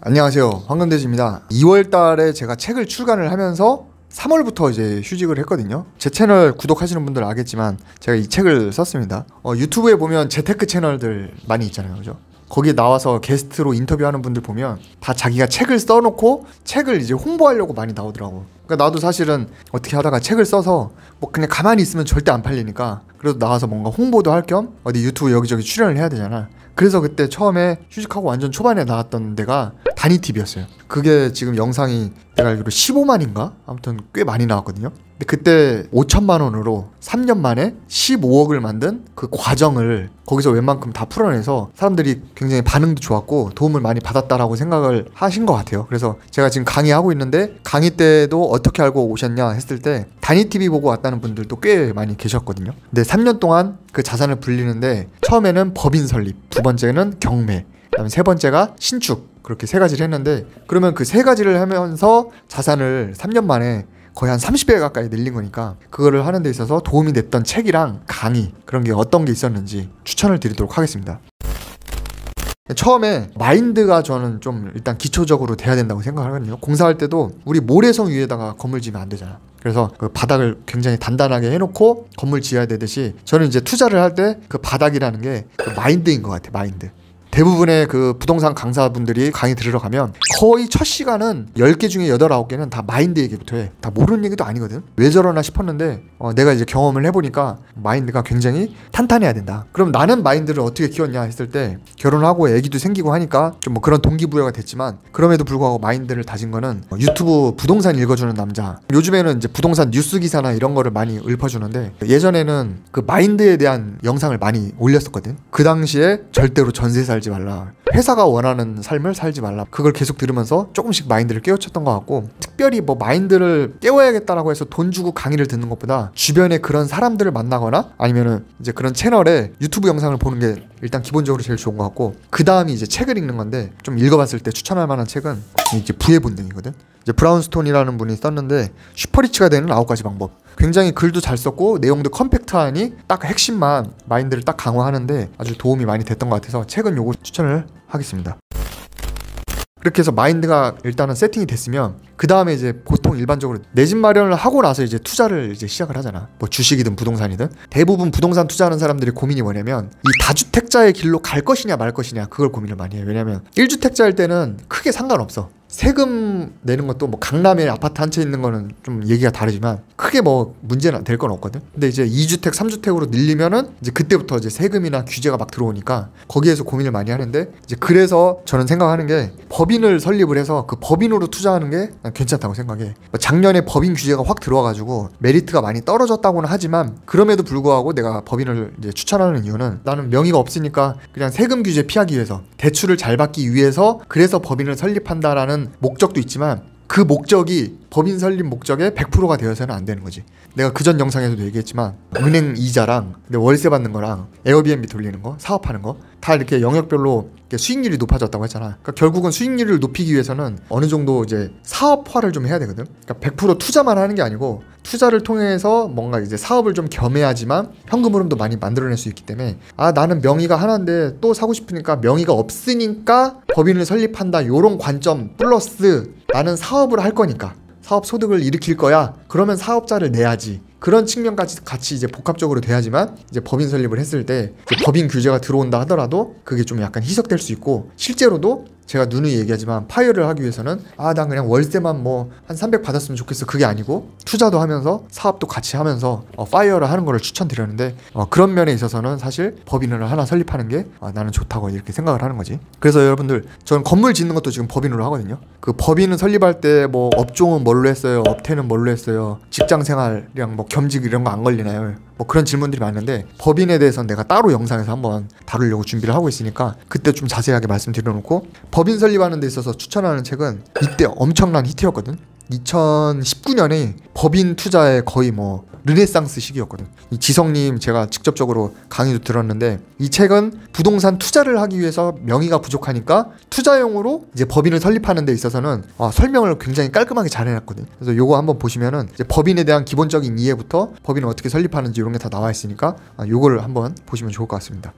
안녕하세요, 황금돼지입니다. 2월 달에 제가 책을 출간을 하면서 3월부터 이제 휴직을 했거든요. 제 채널 구독하시는 분들 알겠지만 제가 이 책을 썼습니다. 유튜브에 보면 재테크 채널들 많이 있잖아요, 그죠? 거기에 나와서 게스트로 인터뷰하는 분들 보면 다 자기가 책을 써놓고 책을 이제 홍보하려고 많이 나오더라고. 그러니까 나도 사실은 어떻게 하다가 책을 써서 뭐 그냥 가만히 있으면 절대 안 팔리니까 그래도 나와서 뭔가 홍보도 할 겸 어디 유튜브 여기저기 출연을 해야 되잖아. 그래서 그때 처음에 휴직하고 완전 초반에 나왔던 데가 다니TV였어요. 그게 지금 영상이 내가 알기로 15만인가? 아무튼 꽤 많이 나왔거든요. 근데 그때 5천만 원으로 3년 만에 15억을 만든 그 과정을 거기서 웬만큼 다 풀어내서 사람들이 굉장히 반응도 좋았고 도움을 많이 받았다라고 생각을 하신 것 같아요. 그래서 제가 지금 강의하고 있는데 강의 때도 어떻게 알고 오셨냐 했을 때 다니TV 보고 왔다는 분들도 꽤 많이 계셨거든요. 근데 3년 동안 그 자산을 불리는데 처음에는 법인 설립, 두 번째는 경매, 그다음에 세 번째가 신축, 그렇게 세 가지를 했는데 그러면 그 세 가지를 하면서 자산을 3년 만에 거의 한 30배 가까이 늘린 거니까 그거를 하는 데 있어서 도움이 됐던 책이랑 강의 그런 게 어떤 게 있었는지 추천을 드리도록 하겠습니다. 처음에 마인드가 저는 좀 일단 기초적으로 돼야 된다고 생각하거든요. 공사할 때도 우리 모래성 위에다가 건물 지으면 안 되잖아. 그래서 그 바닥을 굉장히 단단하게 해놓고 건물 지어야 되듯이 저는 이제 투자를 할 때 그 바닥이라는 게 그 마인드인 것 같아. 마인드. 대부분의 그 부동산 강사분들이 강의 들으러 가면 거의 첫 시간은 10개 중에 8, 9개는 다 마인드 얘기부터 해. 다 모르는 얘기도 아니거든. 왜 저러나 싶었는데 내가 이제 경험을 해보니까 마인드가 굉장히 탄탄해야 된다. 그럼 나는 마인드를 어떻게 키웠냐 했을 때 결혼하고 애기도 생기고 하니까 좀 뭐 그런 동기부여가 됐지만 그럼에도 불구하고 마인드를 다진 거는 유튜브 부동산 읽어주는 남자, 요즘에는 이제 부동산 뉴스 기사나 이런 거를 많이 읊어주는데 예전에는 그 마인드에 대한 영상을 많이 올렸었거든. 그 당시에 절대로 전세 살지 말라, 회사가 원하는 삶을 살지 말라, 그걸 계속 들으면서 조금씩 마인드를 깨우쳤던 것 같고, 특별히 뭐 마인드를 깨워야겠다라고 해서 돈 주고 강의를 듣는 것보다 주변에 그런 사람들을 만나거나 아니면은 이제 그런 채널에 유튜브 영상을 보는 게 일단 기본적으로 제일 좋은 것 같고, 그 다음이 이제 책을 읽는 건데 좀 읽어봤을 때 추천할 만한 책은 이제 부의 본능이거든. 이제 브라운스톤이라는 분이 썼는데 슈퍼리치가 되는 9가지 방법. 굉장히 글도 잘 썼고 내용도 컴팩트하니 딱 핵심만 마인드를 딱 강화하는데 아주 도움이 많이 됐던 것 같아서 책은 요거 추천을 하겠습니다. 그렇게 해서 마인드가 일단은 세팅이 됐으면 그 다음에 이제 보통 일반적으로 내 집 마련을 하고 나서 이제 투자를 이제 시작을 하잖아. 뭐 주식이든 부동산이든. 대부분 부동산 투자하는 사람들이 고민이 뭐냐면 이 다주택자의 길로 갈 것이냐 말 것이냐, 그걸 고민을 많이 해요. 왜냐면 1주택자일 때는 크게 상관없어. 세금 내는 것도 뭐 강남에 아파트 한 채 있는 거는 좀 얘기가 다르지만 크게 뭐 문제는 될 건 없거든. 근데 이제 2주택, 3주택으로 늘리면은 이제 그때부터 이제 세금이나 규제가 막 들어오니까 거기에서 고민을 많이 하는데, 이제 그래서 저는 생각하는 게 법인을 설립을 해서 그 법인으로 투자하는 게 괜찮다고 생각해. 작년에 법인 규제가 확 들어와가지고 메리트가 많이 떨어졌다고는 하지만 그럼에도 불구하고 내가 법인을 이제 추천하는 이유는 나는 명의가 없으니까 그냥 세금 규제 피하기 위해서, 대출을 잘 받기 위해서 그래서 법인을 설립한다라는 목적도 있지만 그 목적이 법인 설립 목적의 100%가 되어서는 안 되는 거지. 내가 그전 영상에서도 얘기했지만 은행 이자랑 월세 받는 거랑 에어비앤비 돌리는 거, 사업하는 거 다 이렇게 영역별로 이렇게 수익률이 높아졌다고 했잖아. 그러니까 결국은 수익률을 높이기 위해서는 어느 정도 이제 사업화를 좀 해야 되거든. 그러니까 100% 투자만 하는 게 아니고 투자를 통해서 뭔가 이제 사업을 좀 겸해야지만 현금 흐름도 많이 만들어낼 수 있기 때문에 나는 명의가 하나인데 또 사고 싶으니까 명의가 없으니까 법인을 설립한다, 요런 관점 플러스 나는 사업을 할 거니까 사업 소득을 일으킬 거야, 그러면 사업자를 내야지, 그런 측면까지 같이 이제 복합적으로 돼야지만 이제 법인 설립을 했을 때 법인 규제가 들어온다 하더라도 그게 좀 약간 희석될 수 있고, 실제로도 제가 누누이 얘기하지만 파이어를 하기 위해서는 난 그냥 월세만 뭐 한 300 받았으면 좋겠어, 그게 아니고 투자도 하면서 사업도 같이 하면서 파이어를 하는 거를 추천드렸는데 그런 면에 있어서는 사실 법인을 하나 설립하는 게 나는 좋다고 이렇게 생각을 하는 거지. 그래서 여러분들, 저는 건물 짓는 것도 지금 법인으로 하거든요. 그 법인을 설립할 때 뭐 업종은 뭘로 했어요, 업태는 뭘로 했어요, 직장생활이랑 뭐 겸직 이런 거 안 걸리나요, 뭐 그런 질문들이 많은데 법인에 대해서는 내가 따로 영상에서 한번 다루려고 준비를 하고 있으니까 그때 좀 자세하게 말씀드려놓고, 법인 설립하는 데 있어서 추천하는 책은 이때 엄청난 히트였거든. 2019년에 법인 투자에 거의 뭐 르네상스 시기였거든. 이 지성님 제가 직접적으로 강의도 들었는데, 이 책은 부동산 투자를 하기 위해서 명의가 부족하니까 투자용으로 이제 법인을 설립하는 데 있어서는 설명을 굉장히 깔끔하게 잘 해놨거든. 그래서 요거 한번 보시면은 이제 법인에 대한 기본적인 이해부터 법인을 어떻게 설립하는지 이런 게 다 나와 있으니까 요거를 한번 보시면 좋을 것 같습니다.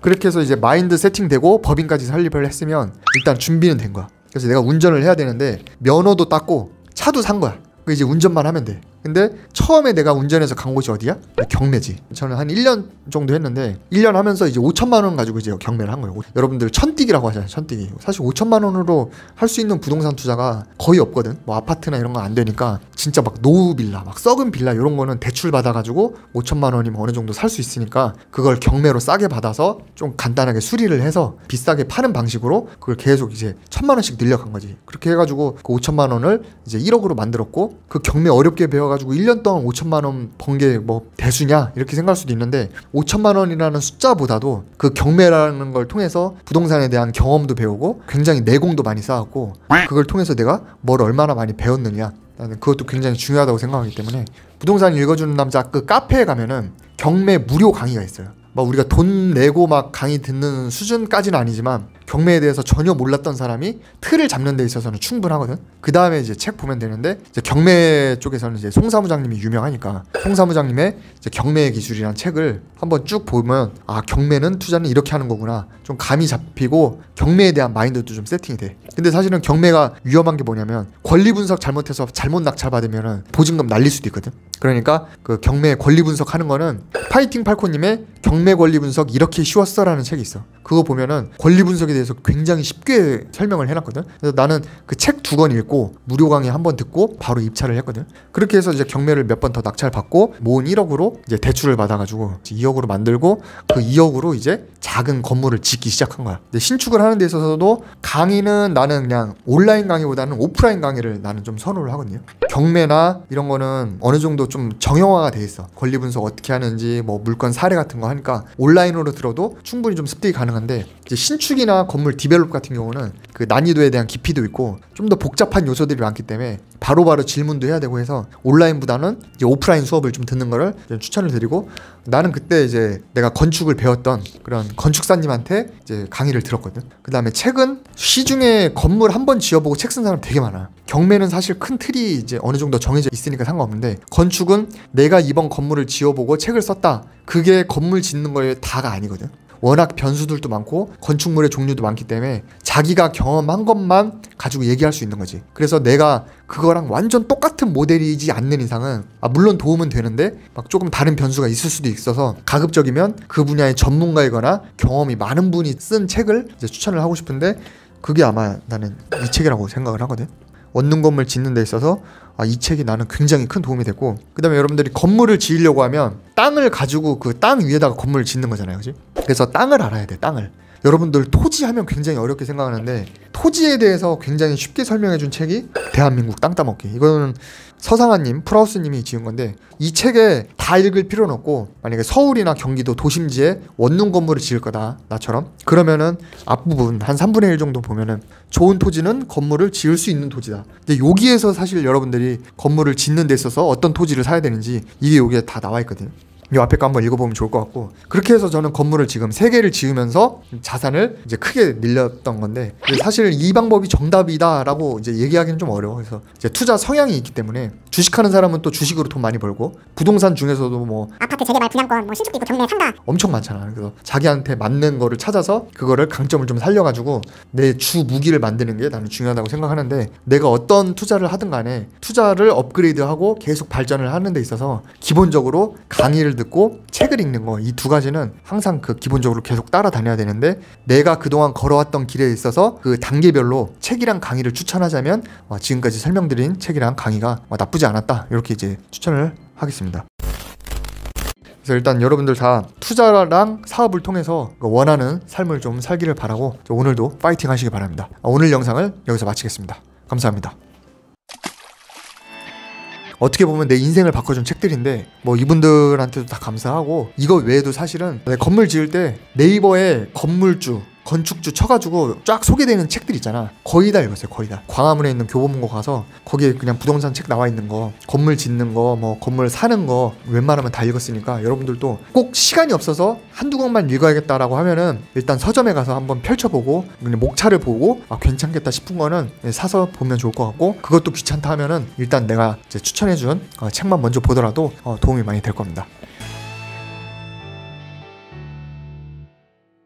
그렇게 해서 이제 마인드 세팅되고 법인까지 설립을 했으면 일단 준비는 된 거야. 그래서 내가 운전을 해야 되는데 면허도 땄고 차도 산 거야. 이제 운전만 하면 돼. 근데 처음에 내가 운전해서 간 곳이 어디야? 경매지. 저는 한 1년 정도 했는데 1년 하면서 이제 5천만 원 가지고 이제 경매를 한 거예요. 여러분들 천뛰기라고 하잖아요. 천뛰기. 사실 5천만 원으로 할 수 있는 부동산 투자가 거의 없거든. 뭐 아파트나 이런 거 안 되니까 진짜 막 노후 빌라, 막 썩은 빌라 이런 거는 대출 받아가지고 5천만 원이면 어느 정도 살 수 있으니까 그걸 경매로 싸게 받아서 좀 간단하게 수리를 해서 비싸게 파는 방식으로 그걸 계속 이제 1천만 원씩 늘려간 거지. 그렇게 해가지고 그 5천만 원을 이제 1억으로 만들었고 그 경매 어렵게 배워가지고 1년 동안 5천만 원 번 게 뭐 대수냐 이렇게 생각할 수도 있는데 5천만 원이라는 숫자보다도 그 경매라는 걸 통해서 부동산에 대한 경험도 배우고 굉장히 내공도 많이 쌓았고 그걸 통해서 내가 뭘 얼마나 많이 배웠느냐 나는 그것도 굉장히 중요하다고 생각하기 때문에 부동산 읽어주는 남자 그 카페에 가면은 경매 무료 강의가 있어요. 막 우리가 돈 내고 막 강의 듣는 수준까지는 아니지만 경매에 대해서 전혀 몰랐던 사람이 틀을 잡는 데 있어서는 충분하거든. 그 다음에 이제 책 보면 되는데 이제 경매 쪽에서는 이제 송 사무장님이 유명하니까 송 사무장님의 이제 경매 기술이란 책을 한번 쭉 보면 아 경매는 투자는 이렇게 하는 거구나 좀 감이 잡히고 경매에 대한 마인드도 좀 세팅이 돼. 근데 사실은 경매가 위험한 게 뭐냐면 권리 분석 잘못해서 잘못 낙찰 받으면은 보증금 날릴 수도 있거든. 그러니까 그 경매 권리 분석하는 거는 파이팅 팔코님의 경매 권리 분석 이렇게 쉬웠어라는 책이 있어. 그거 보면은 권리 분석에 대해서 굉장히 쉽게 설명을 해놨거든. 그래서 나는 그 책 2권 읽고 무료 강의 한 번 듣고 바로 입찰을 했거든. 그렇게 해서 이제 경매를 몇 번 더 낙찰 받고 모은 1억으로 이제 대출을 받아가지고 2억으로 만들고 그 2억으로 이제 작은 건물을 짓기 시작한 거야. 근데 신축을 하는 데 있어서도 강의는 나는 그냥 온라인 강의보다는 오프라인 강의를 나는 좀 선호를 하거든요. 경매나 이런 거는 어느 정도 좀 정형화가 돼 있어. 권리 분석 어떻게 하는지 뭐 물건 사례 같은 거 하니까 온라인으로 들어도 충분히 좀 습득이 가능한데 이제 신축이나 건물 디벨롭 같은 경우는 그 난이도에 대한 깊이도 있고 좀 더 복잡한 요소들이 많기 때문에 바로바로 질문도 해야 되고 해서 온라인보다는 이제 오프라인 수업을 좀 듣는 거를 추천을 드리고 나는 그때 이제 내가 건축을 배웠던 그런 건축사님한테 이제 강의를 들었거든. 그 다음에 책은 시중에 건물 한 번 지어보고 책 쓴 사람 되게 많아. 경매는 사실 큰 틀이 이제 어느 정도 정해져 있으니까 상관없는데 건축은 내가 이번 건물을 지어보고 책을 썼다. 그게 건물 짓는 거에 다가 아니거든. 워낙 변수들도 많고 건축물의 종류도 많기 때문에 자기가 경험한 것만 가지고 얘기할 수 있는 거지. 그래서 내가 그거랑 완전 똑같은 모델이지 않는 이상은 물론 도움은 되는데 막 조금 다른 변수가 있을 수도 있어서 가급적이면 그 분야의 전문가이거나 경험이 많은 분이 쓴 책을 이제 추천을 하고 싶은데 그게 아마 나는 이 책이라고 생각을 하거든. 원룸 건물 짓는 데 있어서 이 책이 나는 굉장히 큰 도움이 됐고 그 다음에 여러분들이 건물을 지으려고 하면 땅을 가지고 그 땅 위에다가 건물을 짓는 거잖아요, 그치? 그래서 땅을 알아야 돼. 땅을. 여러분들 토지 하면 굉장히 어렵게 생각하는데 토지에 대해서 굉장히 쉽게 설명해준 책이 대한민국 땅 따먹기. 이거는 서상한님, 프라우스님이 지은 건데 이 책에 다 읽을 필요는 없고 만약에 서울이나 경기도 도심지에 원룸 건물을 지을 거다 나처럼 그러면은 앞부분 한 3분의 1 정도 보면은 좋은 토지는 건물을 지을 수 있는 토지다. 근데 여기에서 사실 여러분들이 건물을 짓는 데 있어서 어떤 토지를 사야 되는지 이게 여기에 다 나와 있거든. 이 앞에 거 한번 읽어보면 좋을 것 같고 그렇게 해서 저는 건물을 지금 3개를 지으면서 자산을 이제 크게 늘렸던 건데 사실 이 방법이 정답이다라고 이제 얘기하기는 좀 어려워. 그래서 이제 투자 성향이 있기 때문에 주식하는 사람은 또 주식으로 돈 많이 벌고 부동산 중에서도 뭐 아파트 재개발 분양권 뭐 신축 있고 경매 산다 엄청 많잖아. 그래서 자기한테 맞는 거를 찾아서 그거를 강점을 좀 살려가지고 내 주 무기를 만드는 게 나는 중요하다고 생각하는데 내가 어떤 투자를 하든 간에 투자를 업그레이드하고 계속 발전을 하는 데 있어서 기본적으로 강의를 듣고 책을 읽는 거 이 2가지는 항상 그 기본적으로 계속 따라다녀야 되는데 내가 그동안 걸어왔던 길에 있어서 그 단계별로 책이랑 강의를 추천하자면 지금까지 설명드린 책이랑 강의가 나쁘지 않았다 이렇게 이제 추천을 하겠습니다. 그래서 일단 여러분들 다 투자랑 사업을 통해서 원하는 삶을 좀 살기를 바라고 오늘도 파이팅 하시기 바랍니다. 오늘 영상을 여기서 마치겠습니다. 감사합니다. 어떻게 보면 내 인생을 바꿔준 책들인데 뭐 이분들한테도 다 감사하고 이거 외에도 사실은 건물 지을 때 네이버에 건물주 건축주 쳐가지고 쫙 소개되는 책들 있잖아. 거의 다 읽었어요. 거의 다. 광화문에 있는 교보문고 가서 거기에 그냥 부동산 책 나와 있는 거 건물 짓는 거 뭐 건물 사는 거 웬만하면 다 읽었으니까 여러분들도 꼭 시간이 없어서 한두 권만 읽어야겠다라고 하면은 일단 서점에 가서 한번 펼쳐보고 그냥 목차를 보고 괜찮겠다 싶은 거는 사서 보면 좋을 것 같고 그것도 귀찮다 하면은 일단 내가 이제 추천해준 책만 먼저 보더라도 도움이 많이 될 겁니다.